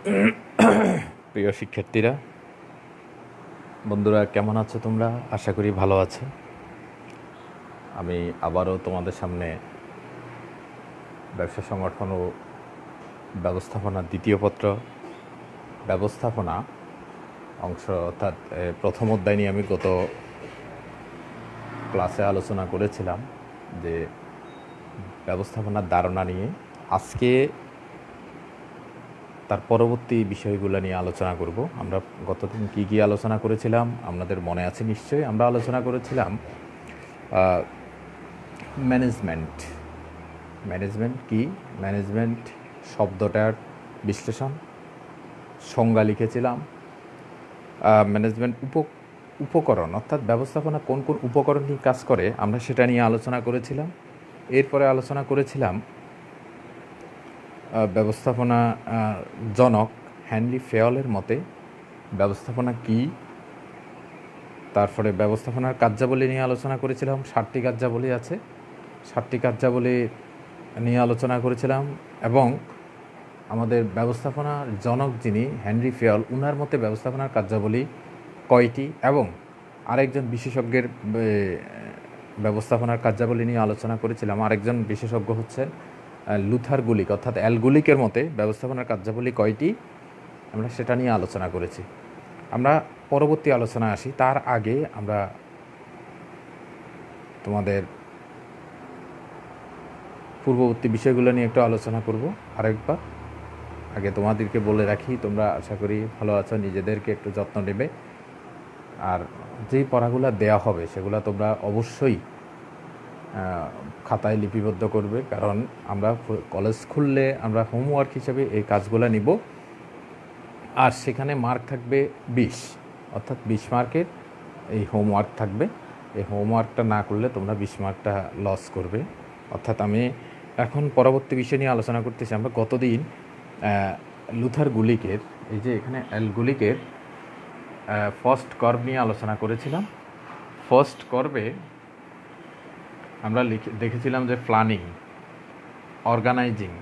প্রিয় শিক্ষার্থীরা, বন্ধুরা, কেমন আছো তোমরা? আশা করি ভালো আছো। আমি আবারও তোমাদের সামনে ব্যবসা সংগঠন ও ব্যবস্থাপনার দ্বিতীয় পত্র ব্যবস্থাপনা অংশ অর্থাৎ প্রথম অধ্যায় নিয়ে আমি গত ক্লাসে আলোচনা করেছিলাম যে ব্যবস্থাপনার ধারণা নিয়ে। আজকে তার পরবর্তী বিষয়গুলো নিয়ে আলোচনা করব। আমরা গতদিন কী কী আলোচনা করেছিলাম আপনাদের মনে আছে নিশ্চয়ই। আমরা আলোচনা করেছিলাম ম্যানেজমেন্ট কি, ম্যানেজমেন্ট শব্দটার বিশ্লেষণ, সংজ্ঞা লিখেছিলাম। ম্যানেজমেন্ট উপকরণ অর্থাৎ ব্যবস্থাপনা কোন কোন উপকরণ নিয়ে কাজ করে আমরা সেটা নিয়ে আলোচনা করেছিলাম। এরপরে আলোচনা করেছিলাম ব্যবস্থাপনা জনক হেনরি ফেয়লের মতে ব্যবস্থাপনা কি। তারপরে ব্যবস্থাপনার কার্যাবলী নিয়ে আলোচনা করেছিলাম। 7টি কার্যাবলী আছে, 7টি কার্যাবলী নিয়ে আলোচনা করেছিলাম। এবং আমাদের ব্যবস্থাপনার জনক যিনি হেনরি ফেয়ল, উনার মতে ব্যবস্থাপনার কার্যাবলী কয়টি, এবং আরেকজন বিশেষজ্ঞের ব্যবস্থাপনার কার্যাবলী নিয়ে আলোচনা করেছিলাম। আরেকজন বিশেষজ্ঞ হচ্ছেন লুথার গুলিক অর্থাৎ অ্যাল গুলিকের মতে ব্যবস্থাপনার কার্যাবলী কয়টি, আমরা সেটা নিয়ে আলোচনা করেছি। আমরা পরবর্তী আলোচনা আসি। তার আগে আমরা তোমাদের পূর্ববর্তী বিষয়গুলো নিয়ে একটু আলোচনা করব আরেকবার। আগে তোমাদেরকে বলে রাখি, তোমরা আশা করি ভালো আছো, নিজেদেরকে একটু যত্ন নেবে। আর যেই পড়াগুলো দেয়া হবে সেগুলো তোমরা অবশ্যই খাতায় লিপিবদ্ধ করবে, কারণ আমরা কলেজ খুললে আমরা হোমওয়ার্ক হিসেবে এই কাজগুলো নিব। আর সেখানে মার্ক থাকবে 20, অর্থাৎ 20 মার্কের এই হোমওয়ার্ক থাকবে। এই হোমওয়ার্কটা না করলে তোমরা 20 মার্কটা লস করবে। অর্থাৎ আমি এখন পরবর্তী বিষয় নিয়ে আলোচনা করতেছি। আমরা গতদিন লুথার গুলিকের, এই যে এখানে অ্যাল গুলিকের ফার্স্ট কর্ভ নিয়ে আলোচনা করেছিলাম। ফার্স্ট কর্ভে আমরা দেখেছিলাম যে planning, organizing,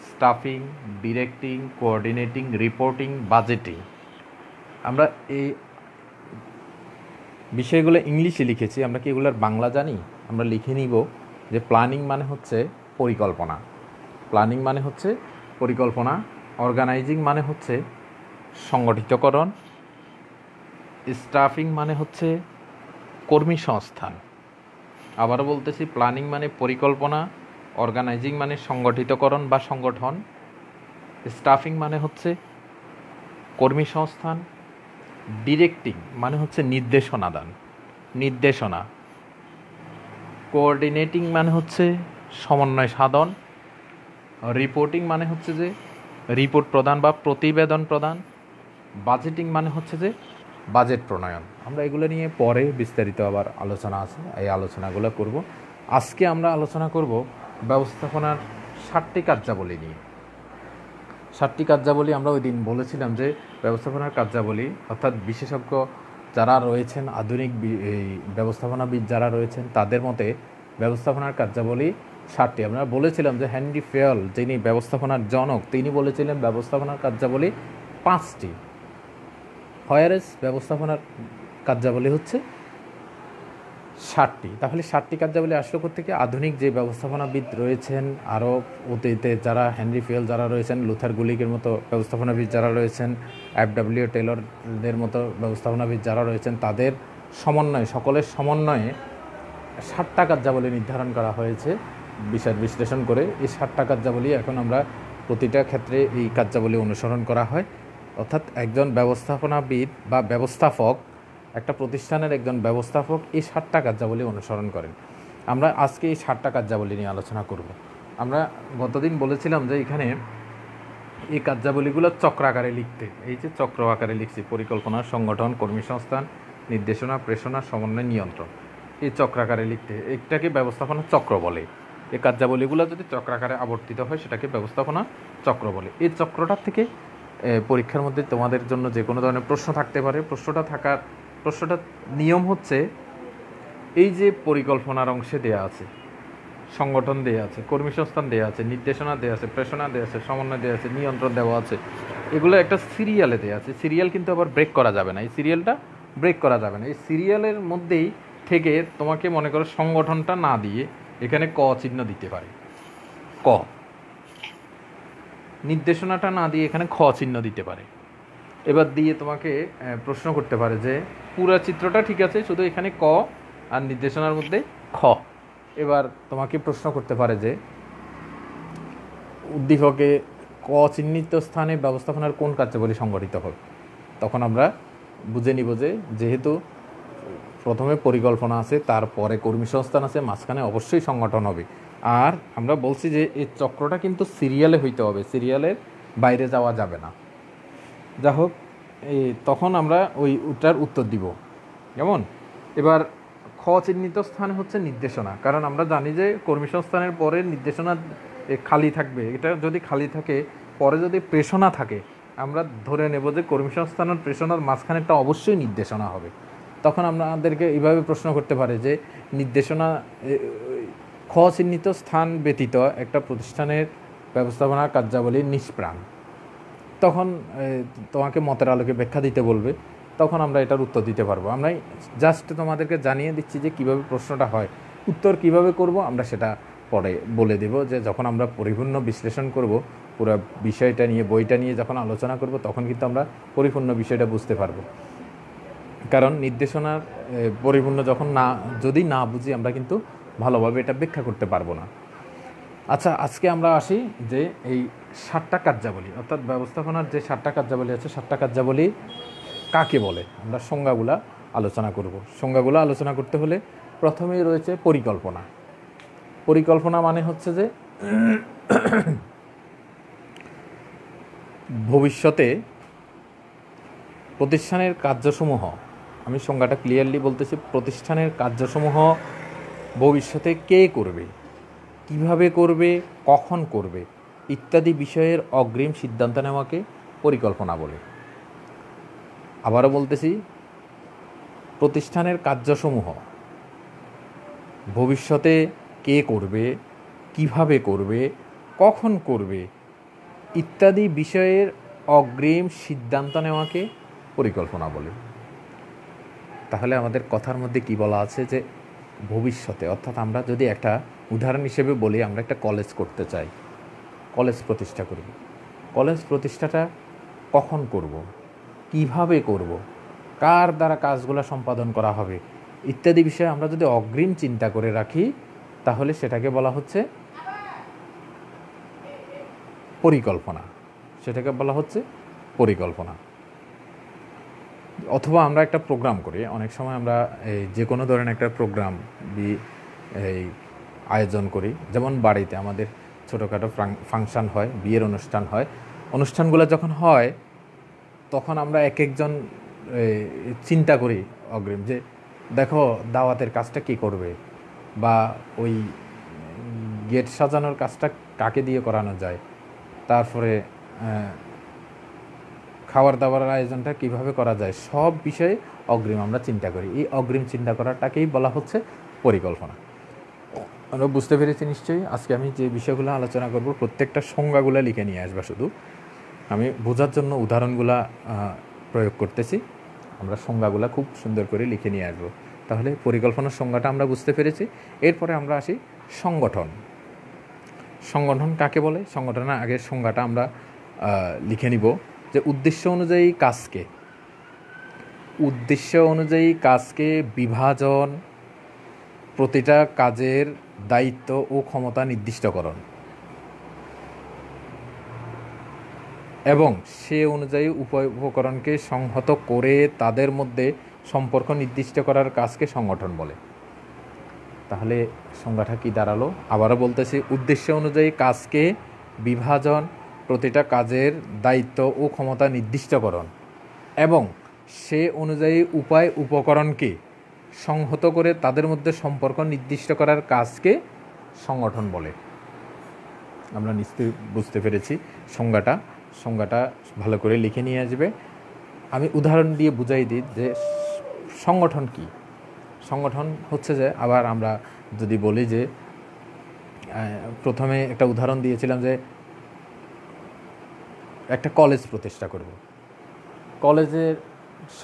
staffing, directing, coordinating, reporting, budgeting. আমরা এই বিষয়গুলো ইংলিশে লিখেছি। আমরা কি এগুলোর বাংলা জানি? আমরা লিখে নিব যে প্ল্যানিং মানে হচ্ছে পরিকল্পনা, প্ল্যানিং মানে হচ্ছে পরিকল্পনা। অর্গানাইজিং মানে হচ্ছে সংগঠিতকরণ। স্টাফিং মানে হচ্ছে কর্মী সংস্থান। আবারও বলতেছি, প্ল্যানিং মানে পরিকল্পনা, অর্গানাইজিং মানে সংগঠিতকরণ বা সংগঠন, স্টাফিং মানে হচ্ছে কর্মী সংস্থান, ডিরেক্টিং মানে হচ্ছে নির্দেশনা দান, নির্দেশনা, কোঅর্ডিনেটিং মানে হচ্ছে সমন্বয় সাধন, রিপোর্টিং মানে হচ্ছে যে রিপোর্ট প্রদান বা প্রতিবেদন প্রদান, বাজেটিং মানে হচ্ছে যে বাজেট প্রণয়ন। আমরা এগুলো নিয়ে পরে বিস্তারিত আবার আলোচনা আছে, এই আলোচনাগুলো করব। আজকে আমরা আলোচনা করব ব্যবস্থাপনার 7টি কার্যাবলী নিয়ে। 7টি কার্যাবলী আমরা ওই দিন বলেছিলাম যে ব্যবস্থাপনার কার্যাবলী অর্থাৎ বিশেষজ্ঞ যারা রয়েছেন, আধুনিক এই ব্যবস্থাপনাবিদ যারা রয়েছেন, তাদের মতে ব্যবস্থাপনার কার্যাবলী 7টি। আমরা বলেছিলাম যে হেনরি ফেয়ল, যিনি ব্যবস্থাপনার জনক, তিনি বলেছিলেন ব্যবস্থাপনার কার্যাবলী 5টি। হোয়ারেস ব্যবস্থাপনার কার্যাবলী হচ্ছে 7টি। তাহলে 7টি কার্যাবলী আসলো থেকে আধুনিক যে ব্যবস্থাপনাবিদ রয়েছেন, আরও অতীতে যারা হেনরি ফেয়ল যারা রয়েছেন, লুথার গুলিকের মতো ব্যবস্থাপনাবিদ যারা রয়েছেন, FW টেলরদের মতো ব্যবস্থাপনাবিদ যারা রয়েছেন, তাদের সমন্বয়ে, সকলের সমন্বয়ে 7টা কার্যাবলী নির্ধারণ করা হয়েছে বিষয় বিশ্লেষণ করে। এই 7টা কার্যাবলী এখন আমরা প্রতিটা ক্ষেত্রে এই কার্যাবলী অনুসরণ করা হয়। অর্থাৎ একজন ব্যবস্থাপনাবিদ বা ব্যবস্থাপক, একটা প্রতিষ্ঠানের একজন ব্যবস্থাপক এই 7টা কার্যাবলী অনুসরণ করেন। আমরা আজকে এই 7টা কার্যাবলী নিয়ে আলোচনা করব। আমরা গতদিন বলেছিলাম যে এখানে এই কার্যাবলীগুলো চক্র আকারে লিখতে, এই যে চক্র আকারে লিখছি, পরিকল্পনা, সংগঠন, কর্মী সংস্থান, নির্দেশনা, প্রেষণা, সমন্বয়, নিয়ন্ত্রণ, এই চক্রাকারে লিখতে। এটাকে ব্যবস্থাপনা চক্র বলে। এই কার্যাবলীগুলো যদি চক্রাকারে আবর্তিত হয় সেটাকে ব্যবস্থাপনা চক্র বলে। এই চক্রটার থেকে পরীক্ষার মধ্যে তোমাদের জন্য যে কোনো ধরনের প্রশ্ন থাকতে পারে। প্রশ্নটার নিয়ম হচ্ছে, এই যে পরিকল্পনার অংশে দেয়া আছে, সংগঠন দেয়া আছে, কর্মী সংস্থান দেয়া আছে, নির্দেশনা দেয়া আছে, প্রেষণা দেয়া আছে, সমন্বয় দেয়া আছে, নিয়ন্ত্রণ দেওয়া আছে, এগুলো একটা সিরিয়ালে দেওয়া আছে, সিরিয়াল কিন্তু আবার ব্রেক করা যাবে না, এই সিরিয়ালটা ব্রেক করা যাবে না। এই সিরিয়ালের মধ্যেই থেকে তোমাকে মনে করো সংগঠনটা না দিয়ে এখানে ক চিহ্ন দিতে পারে, ক নির্দেশনাটা না দিয়ে এখানে খ চিহ্ন দিতে পারে। এবার দিয়ে তোমাকে প্রশ্ন করতে পারে যে পুরা চিত্রটা ঠিক আছে, শুধু এখানে ক আর নির্দেশনার মধ্যে খ। এবার তোমাকে প্রশ্ন করতে পারে যে উদ্দীপকে ক চিহ্নিত স্থানে ব্যবস্থাপনার কোন কার্যাবলী সংগঠিত হবে। তখন আমরা বুঝে নিব যে যেহেতু প্রথমে পরিকল্পনা আছে, তারপরে কর্মী সংস্থান আছে, মাঝখানে অবশ্যই সংগঠন হবে। আর আমরা বলছি যে এই চক্রটা কিন্তু সিরিয়ালে হইতে হবে, সিরিয়ালের বাইরে যাওয়া যাবে না। যা হোক, তখন আমরা ওইটার উত্তর দিব। যেমন এবার খ চিহ্নিত স্থান হচ্ছে নির্দেশনা, কারণ আমরা জানি যে কর্মী সংস্থানের পরে নির্দেশনা খালি থাকবে। এটা যদি খালি থাকে, পরে যদি প্রেষণা থাকে, আমরা ধরে নেব যে কর্মী সংস্থানের প্রেষণার মাঝখানেরটা অবশ্যই নির্দেশনা হবে। তখন আমরা আমাদেরকে এইভাবে প্রশ্ন করতে পারে যে নির্দেশনা খ চিহ্নিত স্থান ব্যতীত একটা প্রতিষ্ঠানের ব্যবস্থাপনা কার্যাবলী নিষ্প্রাণ। তখন তোমাকে মতের আলোকে ব্যাখ্যা দিতে বলবে, তখন আমরা এটার উত্তর দিতে পারবো। আমরা জাস্ট তোমাদেরকে জানিয়ে দিচ্ছি যে কিভাবে প্রশ্নটা হয়, উত্তর কিভাবে করব আমরা সেটা পরে বলে দেব। যে যখন আমরা পরিপূর্ণ বিশ্লেষণ করব, পুরো বিষয়টা নিয়ে, বইটা নিয়ে যখন আলোচনা করব, তখন কিন্তু আমরা পরিপূর্ণ বিষয়টা বুঝতে পারবো। কারণ নির্দেশনার পরিপূর্ণ যদি না বুঝি, আমরা কিন্তু ভালোভাবে এটা ব্যাখ্যা করতে পারবো না। আচ্ছা, আজকে আমরা আসি যে এই 7টা কার্যাবলী, অর্থাৎ ব্যবস্থাপনার যে 7টা কার্যাবলী আছে, 7টা কার্যাবলী কাকে বলে আমরা সংজ্ঞাগুলা আলোচনা করব। সংজ্ঞাগুলো আলোচনা করতে হলে প্রথমেই রয়েছে পরিকল্পনা। পরিকল্পনা মানে হচ্ছে যে ভবিষ্যতে প্রতিষ্ঠানের কার্যসমূহ, আমি সংজ্ঞাটা ক্লিয়ারলি বলতেছি, প্রতিষ্ঠানের কার্যসমূহ ভবিষ্যতে কে করবে, কিভাবে করবে, কখন করবে ইত্যাদি বিষয়ের অগ্রিম সিদ্ধান্ত নেওয়াকে পরিকল্পনা বলে। আবারও বলতেছি, প্রতিষ্ঠানের কার্যসমূহ ভবিষ্যতে কে করবে, কিভাবে করবে, কখন করবে ইত্যাদি বিষয়ের অগ্রিম সিদ্ধান্ত নেওয়াকে পরিকল্পনা বলে। তাহলে আমাদের কথার মধ্যে কি বলা আছে যে ভবিষ্যতে, অর্থাৎ আমরা যদি একটা উদাহরণ হিসেবে বলি, আমরা একটা কলেজ করতে চাই, কলেজ প্রতিষ্ঠা করব। কলেজ প্রতিষ্ঠাটা কখন করব, কিভাবে করব, কার দ্বারা কাজগুলো সম্পাদন করা হবে ইত্যাদি বিষয়ে আমরা যদি অগ্রিম চিন্তা করে রাখি, তাহলে সেটাকে বলা হচ্ছে পরিকল্পনা। সেটাকে বলা হচ্ছে পরিকল্পনা। অথবা আমরা একটা প্রোগ্রাম করি, অনেক সময় আমরা যে কোনো ধরনের একটা প্রোগ্রাম আয়োজন করি। যেমন বাড়িতে আমাদের ছোটোখাটো ফাংশান হয়, বিয়ের অনুষ্ঠান হয়। অনুষ্ঠানগুলো যখন হয়, তখন আমরা এক একজন চিন্তা করি অগ্রিম যে দেখো দাওয়াতের কাজটা কী করবে, বা ওই গেট সাজানোর কাজটা কাকে দিয়ে করানো যায়, তারপরে খাবার দাবারের আয়োজনটা কিভাবে করা যায়, সব বিষয়ে অগ্রিম আমরা চিন্তা করি। এই অগ্রিম চিন্তা করাটাকেই বলা হচ্ছে পরিকল্পনা। আমরা বুঝতে পেরেছি নিশ্চয়ই। আজকে আমি যে বিষয়গুলো আলোচনা করব, প্রত্যেকটা সংজ্ঞাগুলো লিখে নিয়ে আসবা, শুধু আমি বোঝার জন্য উদাহরণগুলো প্রয়োগ করতেছি। আমরা সংজ্ঞাগুলো খুব সুন্দর করে লিখে নিয়ে আসবো। তাহলে পরিকল্পনার সংজ্ঞাটা আমরা বুঝতে পেরেছি। এরপরে আমরা আসি সংগঠন। সংগঠন কাকে বলে? সংগঠনের আগের সংজ্ঞাটা আমরা লিখে নিব যে উদ্দেশ্য অনুযায়ী কাজকে বিভাজন, প্রতিটা কাজের দায়িত্ব ও ক্ষমতা নির্দিষ্টকরণ এবং সে অনুযায়ী উপকরণকে সংহত করে তাদের মধ্যে সম্পর্ক নির্দিষ্ট করার কাজকে সংগঠন বলে। তাহলে সংজ্ঞাটা কি দাঁড়ালো? আবারও বলতেছি, উদ্দেশ্য অনুযায়ী কাজকে বিভাজন, প্রতিটা কাজের দায়িত্ব ও ক্ষমতা নির্দিষ্টকরণ এবং সে অনুযায়ী উপকরণকে সংহত করে তাদের মধ্যে সম্পর্ক নির্দিষ্ট করার কাজকে সংগঠন বলে। আমরা নিশ্চয়ই বুঝতে পেরেছি সংজ্ঞাটা ভালো করে লিখে নিয়ে আসবে। আমি উদাহরণ দিয়ে বুঝাই দিই যে সংগঠন কি। সংগঠন হচ্ছে যে, আবার আমরা যদি বলি যে প্রথমে একটা উদাহরণ দিয়েছিলাম যে একটা কলেজ প্রতিষ্ঠা করব। কলেজের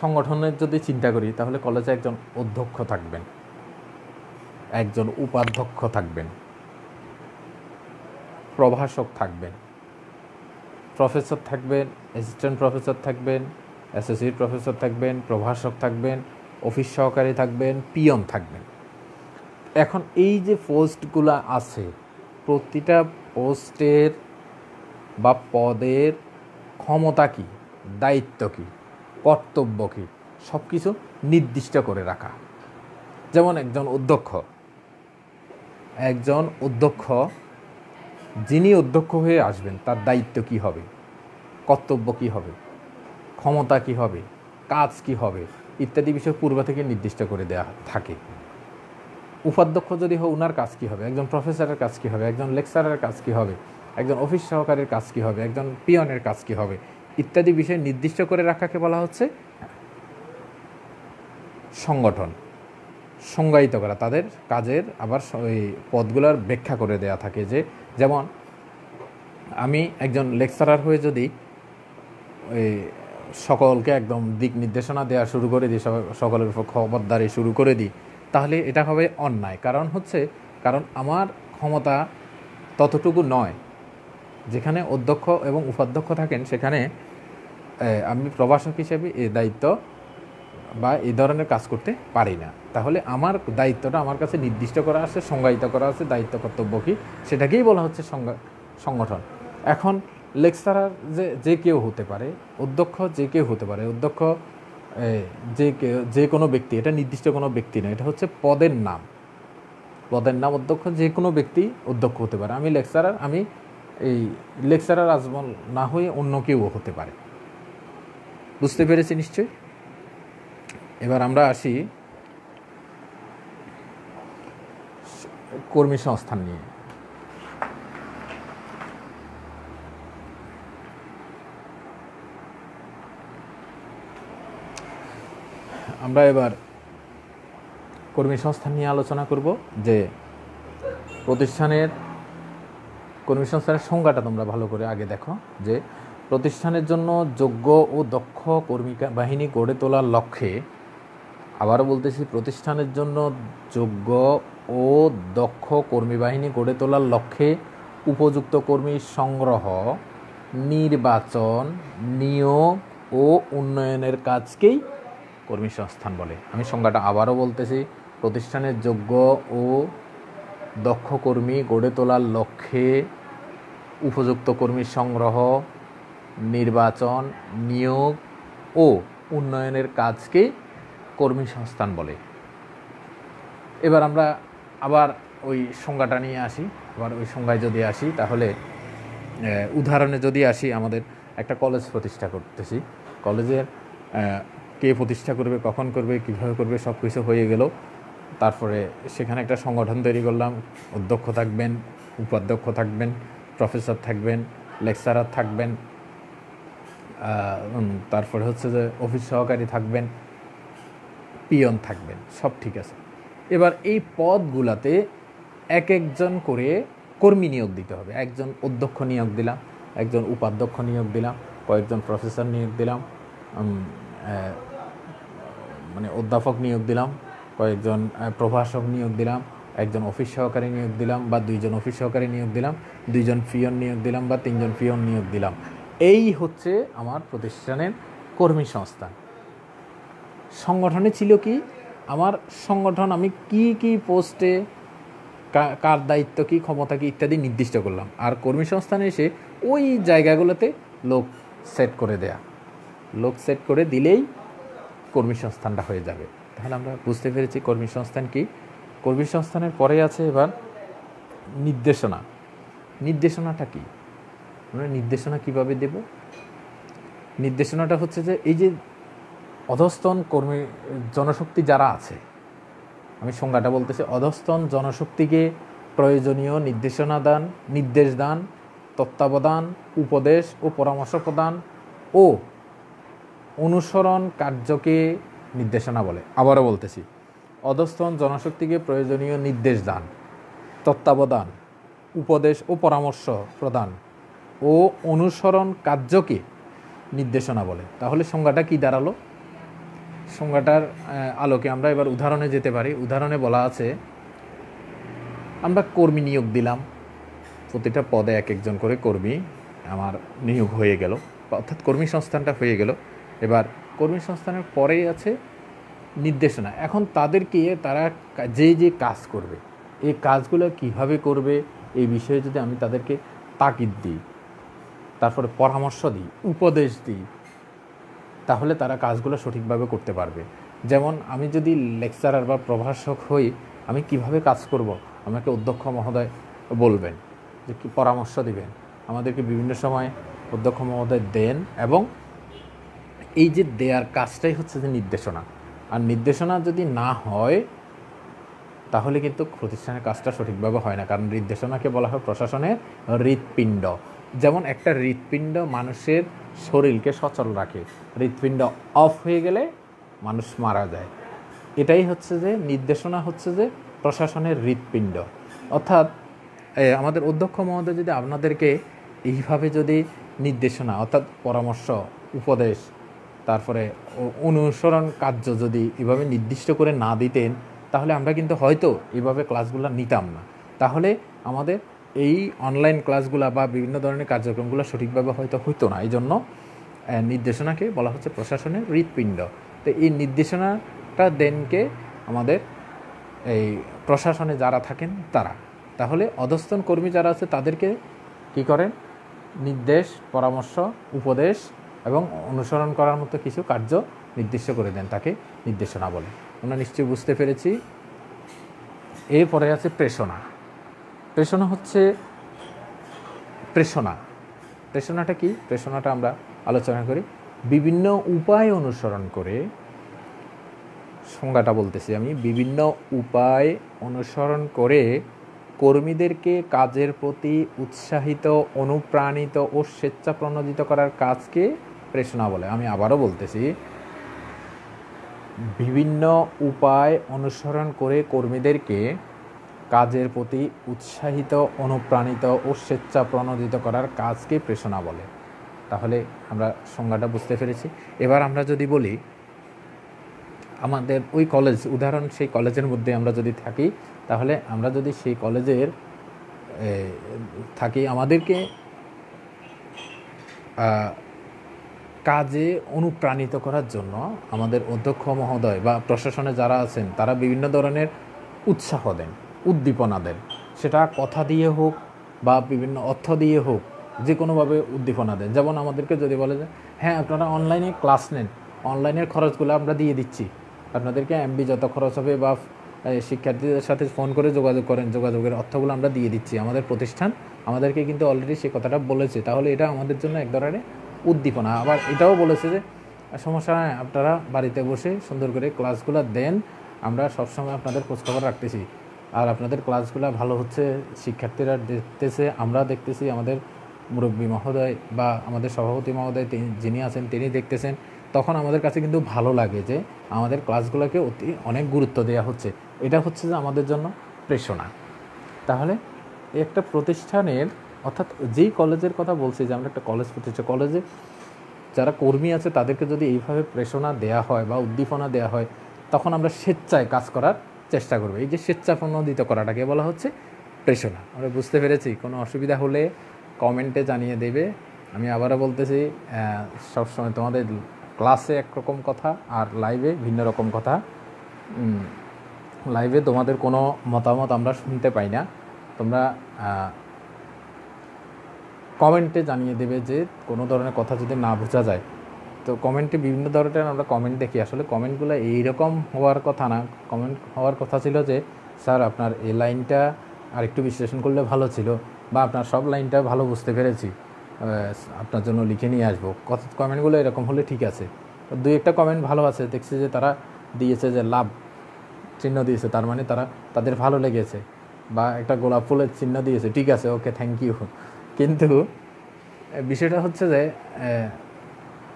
সংগঠনের যদি চিন্তা করি তাহলে কলেজে একজন অধ্যক্ষ থাকবেন, একজন উপাধ্যক্ষ থাকবেন, প্রভাষক থাকবেন, প্রফেসর থাকবেন, অ্যাসিস্ট্যান্ট প্রফেসর থাকবেন, অ্যাসোসিয়েট প্রফেসর থাকবেন, প্রভাষক থাকবেন, অফিস সহকারী থাকবেন, পিয়ন থাকবেন। এখন এই যে পোস্টগুলো আছে, প্রতিটা পোস্টের বা পদের ক্ষমতা কী, দায়িত্ব কী, কর্তব্য কী, সব কিছু নির্দিষ্ট করে রাখা। যেমন একজন অধ্যক্ষ যিনি অধ্যক্ষ হয়ে আসবেন তার দায়িত্ব কী হবে, কর্তব্য কী হবে, ক্ষমতা কী হবে, কাজ কী হবে ইত্যাদি বিষয় পূর্ব থেকে নির্দিষ্ট করে দেওয়া থাকে। উপাধ্যক্ষ যদি হয় ওনার কাজ কী হবে, একজন প্রফেসরের কাজ কী হবে, একজন লেকচারারের কাজ কী হবে, একজন অফিস সহকারীর কাজ কী হবে, একজন পিয়নের কাজ কী হবে ইত্যাদি বিষয় নির্দিষ্ট করে রাখাকে বলা হচ্ছে সংগঠন। সংজ্ঞায়িত করা, তাদের কাজের আবার ওই পদগুলোর ব্যাখ্যা করে দেয়া থাকে। যেমন আমি একজন লেকচারার হয়ে যদি ওই সকলকে একদম দিক নির্দেশনা দেওয়া শুরু করে দিই, সকলের উপর খবরদারি শুরু করে দিই, তাহলে এটা হবে অন্যায়। কারণ আমার ক্ষমতা ততটুকু নয়। যেখানে অধ্যক্ষ এবং উপাধ্যক্ষ থাকেন সেখানে আমি প্রভাষক হিসেবে এই দায়িত্ব বা এই ধরনের কাজ করতে পারি না। তাহলে আমার দায়িত্বটা আমার কাছে নির্দিষ্ট করা আছে, সংজ্ঞায়িত করা আছে, দায়িত্ব কর্তব্য কী সেটাকেই বলা হচ্ছে সংগঠন। এখন লেকচারার যে কেউ হতে পারে, অধ্যক্ষ যে কেউ হতে পারে, অধ্যক্ষ যে কোনো ব্যক্তি, এটা নির্দিষ্ট কোনো ব্যক্তি না, এটা হচ্ছে পদের নাম অধ্যক্ষ। যে কোনো ব্যক্তি অধ্যক্ষ হতে পারে। আমি লেকচারার আজমল না হয়ে অন্য কেউ হতে পারে। বুঝতে পেরেছি নিশ্চয়ই? এবার আমরা আসি কর্মী সংস্থান নিয়ে। আমরা এবার কর্মী সংস্থান নিয়ে আলোচনা করব যে কর্মী সংস্থানের সংজ্ঞাটা তোমরা ভালো করে আগে দেখো। যে প্রতিষ্ঠানের জন্য যোগ্য ও দক্ষ কর্মী বাহিনী গড়ে তোলার লক্ষ্যে, আবারও বলতেছি, প্রতিষ্ঠানের জন্য যোগ্য ও দক্ষ কর্মী বাহিনী গড়ে তোলার লক্ষ্যে উপযুক্ত কর্মী সংগ্রহ, নির্বাচন, নিয়োগ ও উন্নয়নের কাজকেই কর্মী সংস্থান বলে। আমি সংজ্ঞাটা আবারও বলতেছি, প্রতিষ্ঠানের যোগ্য ও দক্ষ কর্মী গড়ে তোলার লক্ষ্যে উপযুক্ত কর্মী সংগ্রহ, নির্বাচন, নিয়োগ ও উন্নয়নের কাজকে কর্মী সংস্থান বলে। এবার আমরা আবার ওই সংজ্ঞাটা নিয়ে আসি। আবার ওই সংজ্ঞায় যদি আসি তাহলে উদাহরণে যদি আসি, আমাদের একটা কলেজ প্রতিষ্ঠা করতেছি। কলেজের কে প্রতিষ্ঠা করবে, কখন করবে, কীভাবে করবে সব কিছু হয়ে গেল। তারপরে সেখানে একটা সংগঠন তৈরি করলাম। অধ্যক্ষ থাকবেন, উপাধ্যক্ষ থাকবেন, প্রফেসর থাকবেন, লেকচারার থাকবেন, তারপরে হচ্ছে যে অফিস সহকারী থাকবেন, পিয়ন থাকবেন, সব ঠিক আছে। এবার এই পদগুলাতে এক একজন করে কর্মী নিয়োগ দিতে হবে। একজন অধ্যক্ষ নিয়োগ দিলাম, একজন উপাধ্যক্ষ নিয়োগ দিলাম, কয়েকজন প্রফেসর নিয়োগ দিলাম, মানে অধ্যাপক নিয়োগ দিলাম, কয়েকজন প্রভাষক নিয়োগ দিলাম, একজন অফিস সহকারী নিয়োগ দিলাম বা দুইজন অফিস সহকারী নিয়োগ দিলাম, দুইজন পিয়ন নিয়োগ দিলাম বা তিনজন পিয়ন নিয়োগ দিলাম। এই হচ্ছে আমার প্রতিষ্ঠানের কর্মী সংস্থান। সংগঠনে ছিল কি, আমার সংগঠন আমি কি পোস্টে কার দায়িত্ব কী, ক্ষমতা কী ইত্যাদি নির্দিষ্ট করলাম। আর কর্মী সংস্থানে এসে ওই জায়গাগুলোতে লোক সেট করে দেয়া, লোক সেট করে দিলেই কর্মী সংস্থানটা হয়ে যাবে। তাহলে আমরা বুঝতে পেরেছি কর্মী সংস্থান কি। কর্মী সংস্থানের পরে আছে এবার নির্দেশনা। নির্দেশনাটা কি, আমরা নির্দেশনা কিভাবে দেব? নির্দেশনাটা হচ্ছে যে এই যে অধস্তন কর্মী জনশক্তি যারা আছে, আমি সংজ্ঞাটা বলতেছি, অধস্তন জনশক্তিকে প্রয়োজনীয় নির্দেশ দান, তত্ত্বাবধান, উপদেশ ও পরামর্শ প্রদান ও অনুসরণ কার্যকে নির্দেশনা বলে। আবারও বলতেছি, অধস্তন জনশক্তিকে প্রয়োজনীয় নির্দেশ দান, তত্ত্বাবধান, উপদেশ ও পরামর্শ প্রদান ও অনুসরণ কার্যকে নির্দেশনা বলে। তাহলে সংজ্ঞাটা কি দাঁড়ালো? সংজ্ঞাটার আলোকে আমরা এবার উদাহরণে যেতে পারি। উদাহরণে বলা আছে, আমরা কর্মী নিয়োগ দিলাম, প্রতিটা পদে এক একজন করে কর্মী আমার নিয়োগ হয়ে গেল, অর্থাৎ কর্মী সংস্থানটা হয়ে গেল। এবার কর্মী সংস্থানের পরেই আছে নির্দেশনা। এখন তাদেরকে তারা যে কাজ করবে, এই কাজগুলো কিভাবে করবে এই বিষয়ে যদি আমি তাদেরকে তাগিদ দিই, তারপরে পরামর্শ দিই, উপদেশ দিই, তাহলে তারা কাজগুলো সঠিকভাবে করতে পারবে। যেমন আমি যদি লেকচারার বা প্রভাষক হই, আমি কিভাবে কাজ করব আমাকে অধ্যক্ষ মহোদয় বলবেন, যে কি পরামর্শ দিবেন, আমাদেরকে বিভিন্ন সময় অধ্যক্ষ মহোদয় দেন। এবং এই যে দেয়ার কাজটাই হচ্ছে যে নির্দেশনা। আর নির্দেশনা যদি না হয় তাহলে কিন্তু প্রতিষ্ঠানের কাজটা সঠিকভাবে হয় না, কারণ নির্দেশনাকে বলা হয় প্রশাসনের হৃৎপিণ্ড। যেমন একটা হৃৎপিণ্ড মানুষের শরীরকে সচল রাখে, হৃৎপিণ্ড অফ হয়ে গেলে মানুষ মারা যায়। এটাই হচ্ছে যে নির্দেশনা হচ্ছে যে প্রশাসনের হৃৎপিণ্ড। অর্থাৎ আমাদের অধ্যক্ষ মহোদয় যদি আপনাদেরকে এইভাবে যদি নির্দেশনা অর্থাৎ পরামর্শ, উপদেশ, তারপরে অনুসরণ কার্য যদি এভাবে নির্দিষ্ট করে না দিতেন, তাহলে আমরা কিন্তু হয়তো এইভাবে ক্লাসগুলো নিতাম না। তাহলে আমাদের এই অনলাইন ক্লাসগুলো বা বিভিন্ন ধরনের কার্যক্রমগুলো সঠিকভাবে হয়তো হইতো না। এই জন্য নির্দেশনাকে বলা হচ্ছে প্রশাসনের হৃৎপিণ্ড। তো এই নির্দেশনাটা দেনকে আমাদের এই প্রশাসনে যারা থাকেন তারা। তাহলে অধস্তন কর্মী যারা আছে তাদেরকে কি করেন? নির্দেশ, পরামর্শ, উপদেশ এবং অনুসরণ করার মতো কিছু কার্য নির্দিষ্ট করে দেন, তাকে নির্দেশনা বলে। আমরা নিশ্চয়ই বুঝতে পেরেছি। এরপরে আছে প্রেষণা। প্রেষণা হচ্ছে প্রেষণাটা কি? প্রেষণাটা আমরা আলোচনা করি। বিভিন্ন উপায় অনুসরণ করে, সংজ্ঞাটা বলতেছি আমি, বিভিন্ন উপায় অনুসরণ করে কর্মীদেরকে কাজের প্রতি উৎসাহিত, অনুপ্রাণিত ও স্বেচ্ছাপ্রণোদিত করার কাজকে প্রেষণা বলে। আমি আবারও বলতেছি, বিভিন্ন উপায় অনুসরণ করে কর্মীদেরকে কাজের প্রতি উৎসাহিত, অনুপ্রাণিত ও স্বেচ্ছাপ্রণোদিত করার কাজকে প্রেষণা বলে। তাহলে আমরা সংজ্ঞাটা বুঝতে পেরেছি। এবার আমরা যদি বলি আমাদের ওই কলেজ, উদাহরণ সেই কলেজের মধ্যে আমরা যদি থাকি, তাহলে আমরা যদি সেই কলেজের থাকি, আমাদেরকে কাজে অনুপ্রাণিত করার জন্য আমাদের অধ্যক্ষ মহোদয় বা প্রশাসনে যারা আছেন তারা বিভিন্ন ধরনের উৎসাহ দেন, উদ্দীপনা দেন। সেটা কথা দিয়ে হোক বা বিভিন্ন অর্থ দিয়ে হোক, যে কোনোভাবে উদ্দীপনা দেন। যেমন আমাদেরকে যদি বলে যে হ্যাঁ আপনারা অনলাইনে ক্লাস নেন, অনলাইনের খরচগুলো আমরা দিয়ে দিচ্ছি, আপনাদেরকে এমবি যত খরচ হবে বা শিক্ষার্থীদের সাথে ফোন করে যোগাযোগ করেন, যোগাযোগের অর্থগুলো আমরা দিয়ে দিচ্ছি। আমাদের প্রতিষ্ঠান আমাদেরকে কিন্তু অলরেডি সে কথাটা বলেছে। তাহলে এটা আমাদের জন্য এক ধরনের উদ্দীপনা। আবার এটাও বলেছে যে সমস্যা নয়, আপনারা বাড়িতে বসে সুন্দর করে ক্লাসগুলো দেন, আমরা সবসময় আপনাদের খোঁজখবর রাখতেছি। আর আপনাদের ক্লাসগুলো ভালো হচ্ছে, শিক্ষার্থীরা দেখতেছে, আমরা দেখতেছি, আমাদের মুরব্বী মহোদয় বা আমাদের সভাপতি মহোদয় যিনি আছেন তিনি দেখতেছেন। তখন আমাদের কাছে কিন্তু ভালো লাগে যে আমাদের ক্লাসগুলোকে অনেক গুরুত্ব দেওয়া হচ্ছে। এটা হচ্ছে যে আমাদের জন্য প্রেষণা। তাহলে একটা প্রতিষ্ঠানের, অর্থাৎ যেই কলেজের কথা বলছি যে আমরা একটা কলেজ প্রতিষ্ঠা, কলেজে যারা কর্মী আছে তাদেরকে যদি এইভাবে প্রেষণা দেওয়া হয় বা উদ্দীপনা দেওয়া হয়, তখন আমরা স্বেচ্ছায় কাজ করার চেষ্টা করব। এই যে স্বেচ্ছাপ্রণোদিত করাটাকে বলা হচ্ছে প্রেষণা। আমরা বুঝতে পেরেছি? কোনো অসুবিধা হলে কমেন্টে জানিয়ে দেবে। আমি আবারও বলতেছি, সবসময় তোমাদের ক্লাসে একরকম কথা আর লাইভে ভিন্ন রকম কথা। লাইভে তোমাদের কোনো মতামত আমরা শুনতে পাই না। তোমরা কমেন্টে জানিয়ে দেবে যে কোনো ধরনের কথা যদি না বোঝা যায়। তো কমেন্টে বিভিন্ন ধরনের আমরা কমেন্ট দেখি, আসলে কমেন্টগুলো এইরকম হওয়ার কথা না। কমেন্ট হওয়ার কথা ছিল যে স্যার আপনার এই লাইনটা আর একটু বিশ্লেষণ করলে ভালো ছিল, বা আপনার সব লাইনটা ভালো বুঝতে পেরেছি, আপনার জন্য লিখে নিয়ে আসবো। কমেন্টগুলো এরকম হলে ঠিক আছে। দুই একটা কমেন্ট ভালো আছে, দেখছি যে তারা দিয়েছে যে লাভ চিহ্ন দিয়েছে, তার মানে তাদের ভালো লেগেছে, বা একটা গোলাপ ফুলের চিহ্ন দিয়েছে, ঠিক আছে, ওকে, থ্যাংক ইউ। কিন্তু বিষয়টা হচ্ছে যে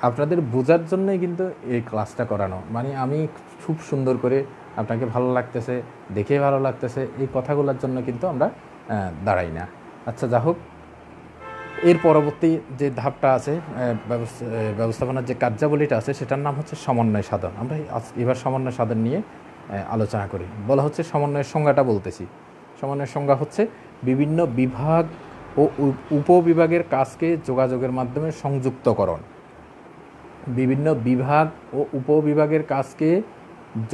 আপনাদের বোঝার জন্যই কিন্তু এই ক্লাসটা করানো। মানে আমি খুব সুন্দর করে আপনাকে ভালো লাগতেছে, দেখে ভালো লাগতেছে, এই কথাগুলোর জন্য কিন্তু আমরা দাঁড়াই না। আচ্ছা, যা হোক, এর পরবর্তী যে ধাপটা আছে, ব্যবস্থাপনার যে কার্যাবলীটা আছে, সেটার নাম হচ্ছে সমন্বয় সাধন। আমরা এবার সমন্বয় সাধন নিয়ে আলোচনা করি। বলা হচ্ছে সমন্বয়ের সংজ্ঞাটা বলতেছি। সমন্বয়ের সংজ্ঞা হচ্ছে বিভিন্ন বিভাগ ও উপবিভাগের কাজকে যোগাযোগের মাধ্যমে সংযুক্তকরণ। বিভিন্ন বিভাগ ও উপবিভাগের কাজকে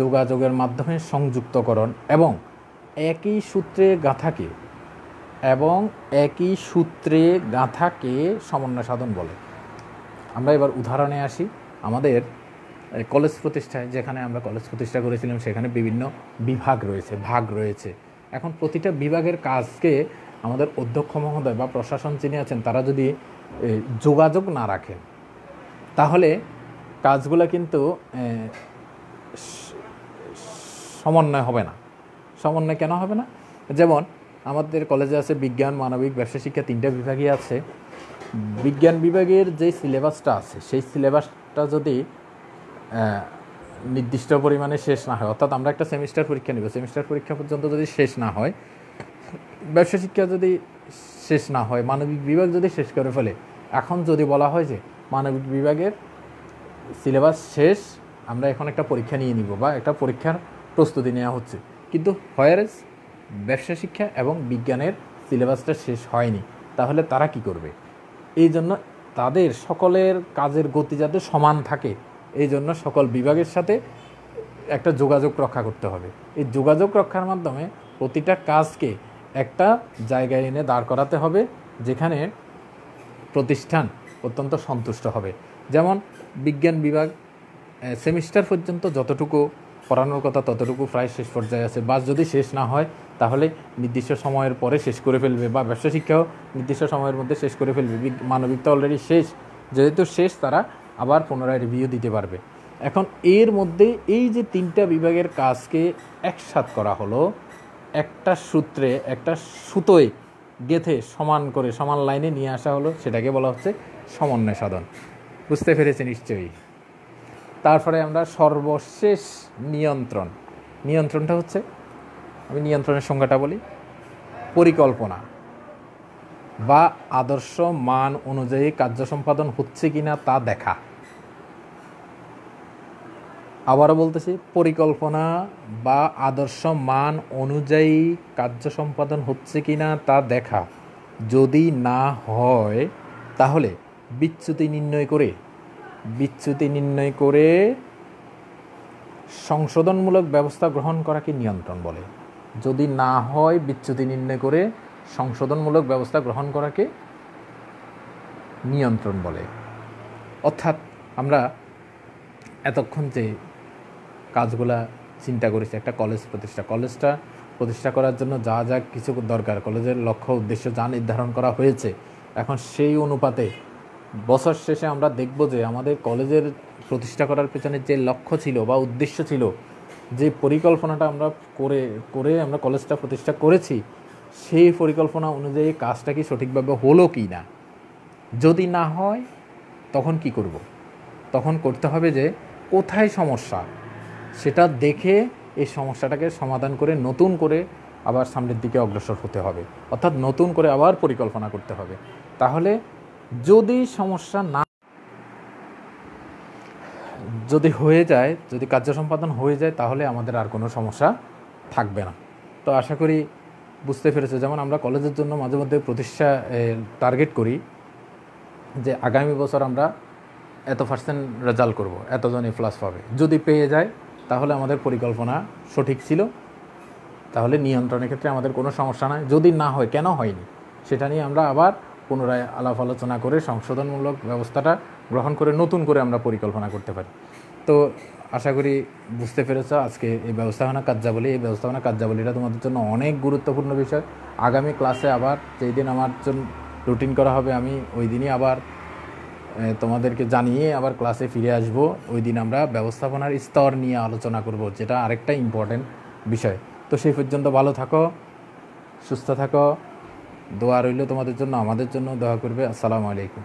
যোগাযোগের মাধ্যমে সংযুক্তকরণ এবং একই সূত্রে গাঁথাকে সমন্বয় সাধন বলে। আমরা এবার উদাহরণে আসি। আমাদের কলেজ প্রতিষ্ঠায়, যেখানে আমরা কলেজ প্রতিষ্ঠা করেছিলাম, সেখানে বিভিন্ন বিভাগ রয়েছে, ভাগ রয়েছে। এখন প্রতিটা বিভাগের কাজকে আমাদের অধ্যক্ষ মহোদয় বা প্রশাসন যিনি আছেন, তারা যদি যোগাযোগ না রাখেন, তাহলে কাজগুলো কিন্তু সমন্বয় হবে না। সমন্বয় কেন হবে না? যেমন আমাদের কলেজে আছে বিজ্ঞান, মানবিক, ব্যবসা শিক্ষা, 3টা বিভাগই আছে। বিজ্ঞান বিভাগের যে সিলেবাসটা আছে, সেই সিলেবাসটা যদি নির্দিষ্ট পরিমাণে শেষ না হয়, অর্থাৎ আমরা একটা সেমিস্টার পরীক্ষা নিব, সেমিস্টার পরীক্ষা পর্যন্ত যদি শেষ না হয়, ব্যবসা শিক্ষা যদি শেষ না হয়, মানবিক বিভাগ যদি শেষ করে ফেলে, এখন যদি বলা হয় যে মানবিক বিভাগের সিলেবাস শেষ, আমরা এখন একটা পরীক্ষা নিয়ে নিব বা একটা পরীক্ষার প্রস্তুতি নেওয়া হচ্ছে, কিন্তু হোয়ারেজ ব্যবসা শিক্ষা এবং বিজ্ঞানের সিলেবাসটা শেষ হয়নি, তাহলে তারা কি করবে? এই জন্য তাদের সকলের কাজের গতি যাতে সমান থাকে, এই জন্য সকল বিভাগের সাথে একটা যোগাযোগ রক্ষা করতে হবে। এই যোগাযোগ রক্ষার মাধ্যমে প্রতিটা কাজকে একটা জায়গায় এনে দাঁড় করাতে হবে, যেখানে প্রতিষ্ঠান অত্যন্ত সন্তুষ্ট হবে। যেমন বিজ্ঞান বিভাগ সেমিস্টার পর্যন্ত যতটুকু পড়ানোর কথা ততটুকু প্রায় শেষ পর্যায়ে আছে, বা যদি শেষ না হয় তাহলে নির্দিষ্ট সময়ের পরে শেষ করে ফেলবে, বা ব্যবসা শিক্ষাও নির্দিষ্ট সময়ের মধ্যে শেষ করে ফেলবে। মানবিক তো অলরেডি শেষ, যেহেতু শেষ, তারা আবার পুনরায় রিভিউ দিতে পারবে। এখন এর মধ্যে এই যে 3টা বিভাগের কাজকে একসাথ করা হলো, একটা সূত্রে, একটা সুতোয় গেঁথে সমান করে সমান লাইনে নিয়ে আসা হলো, সেটাকে বলা হচ্ছে সমন্বয় সাধন। বুঝতে পেরেছি নিশ্চয়ই? তারপরে আমরা সর্বশেষ নিয়ন্ত্রণটা হচ্ছে, আমি নিয়ন্ত্রণের সংজ্ঞাটা বলি, পরিকল্পনা বা আদর্শ মান অনুযায়ী কার্য সম্পাদন হচ্ছে কিনা তা দেখা। আবারও বলতেছি, পরিকল্পনা বা আদর্শ মান অনুযায়ী কার্য সম্পাদন হচ্ছে কিনা তা দেখা। যদি না হয় তাহলে বিচ্যুতি নির্ণয় করে সংশোধনমূলক ব্যবস্থা গ্রহণ করাকে নিয়ন্ত্রণ বলে। যদি না হয়, বিচ্যুতি নির্ণয় করে সংশোধনমূলক ব্যবস্থা গ্রহণ করাকে নিয়ন্ত্রণ বলে। অর্থাৎ আমরা এতক্ষণ যে কাজগুলা চিন্তা করেছি, একটা কলেজটা প্রতিষ্ঠা করার জন্য যা যা কিছু দরকার, কলেজের লক্ষ্য উদ্দেশ্য যা নির্ধারণ করা হয়েছে, এখন সেই অনুপাতে বছর শেষে আমরা দেখব যে আমাদের কলেজের প্রতিষ্ঠা করার পেছনে যে লক্ষ্য ছিল বা উদ্দেশ্য ছিল, যে পরিকল্পনাটা আমরা করে আমরা কলেজটা প্রতিষ্ঠা করেছি, সেই পরিকল্পনা অনুযায়ী কাজটা কি সঠিকভাবে হলো কি না। যদি না হয় তখন কি করব? তখন করতে হবে যে কোথায় সমস্যা, সেটা দেখে এই সমস্যাটাকে সমাধান করে নতুন করে আবার সামনের দিকে অগ্রসর হতে হবে, অর্থাৎ নতুন করে আবার পরিকল্পনা করতে হবে। তাহলে যদি সমস্যা না, যদি কার্য সম্পাদন হয়ে যায়, তাহলে আমাদের আর কোনো সমস্যা থাকবে না। তো আশা করি বুঝতে পেরেছো। যেমন আমরা কলেজের জন্য মাঝে মধ্যে প্রতিষ্ঠা টার্গেট করি যে আগামী বছর আমরা এত % রেজাল্ট করব, এতজন A+ পাবে। যদি পেয়ে যায় তাহলে আমাদের পরিকল্পনা সঠিক ছিল, তাহলে নিয়ন্ত্রণের ক্ষেত্রে আমাদের কোনো সমস্যা নাই। যদি না হয়, কেন হয়নি সেটা নিয়ে আমরা আবার পুনরায় আলাপ আলোচনা করে সংশোধনমূলক ব্যবস্থাটা গ্রহণ করে নতুন করে আমরা পরিকল্পনা করতে পারি। তো আশা করি বুঝতে পেরেছ আজকে এই ব্যবস্থাপনা কার্যাবলীটা তোমাদের জন্য অনেক গুরুত্বপূর্ণ বিষয়। আগামী ক্লাসে আবার যেই দিন আমার জন্য রুটিন করা হবে, আমি ওই দিনই আবার তোমাদেরকে জানিয়ে আবার ক্লাসে ফিরে আসব। ওই দিন আমরা ব্যবস্থাপনার স্তর নিয়ে আলোচনা করব, যেটা আরেকটা ইম্পর্টেন্ট বিষয়। তো সেই পর্যন্ত ভালো থাকো, সুস্থ থাকো, দোয়া রইল তোমাদের জন্য, আমাদের জন্য দোয়া করবে। আসসালামু আলাইকুম।